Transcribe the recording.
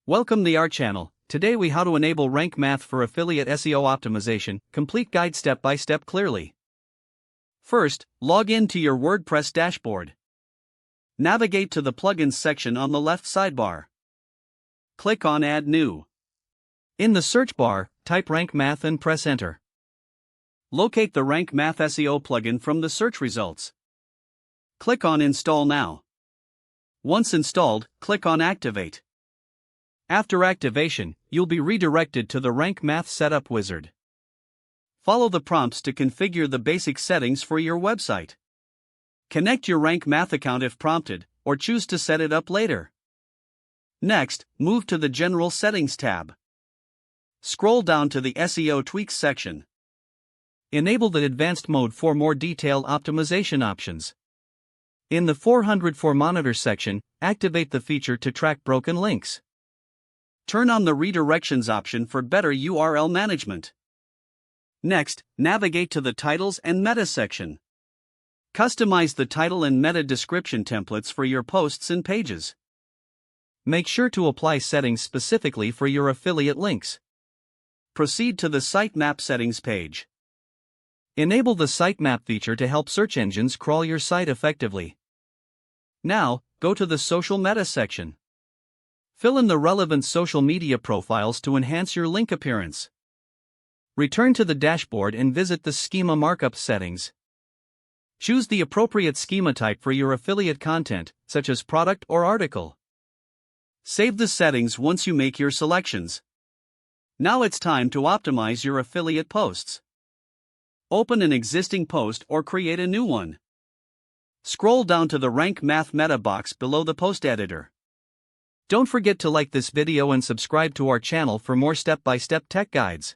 Welcome to our channel. Today we how to enable rank math for affiliate SEO optimization, complete guide step by step clearly. First, log in to your WordPress dashboard. Navigate to the plugins section on the left sidebar. Click on Add New. In the search bar, type Rank Math and press Enter. Locate the Rank Math SEO plugin from the search results. Click on Install Now. Once installed, click on Activate. After activation, you'll be redirected to the Rank Math Setup wizard. Follow the prompts to configure the basic settings for your website. Connect your Rank Math account if prompted, or choose to set it up later. Next, move to the General Settings tab. Scroll down to the SEO Tweaks section. Enable the Advanced mode for more detailed optimization options. In the 404 Monitor section, activate the feature to track broken links. Turn on the redirections option for better URL management. Next, navigate to the Titles and Meta section. Customize the title and meta description templates for your posts and pages. Make sure to apply settings specifically for your affiliate links. Proceed to the Sitemap settings page. Enable the Sitemap feature to help search engines crawl your site effectively. Now, go to the Social Meta section. Fill in the relevant social media profiles to enhance your link appearance. Return to the dashboard and visit the Schema Markup settings. Choose the appropriate schema type for your affiliate content, such as product or article. Save the settings once you make your selections. Now it's time to optimize your affiliate posts. Open an existing post or create a new one. Scroll down to the Rank Math meta box below the post editor. Don't forget to like this video and subscribe to our channel for more step-by-step tech guides.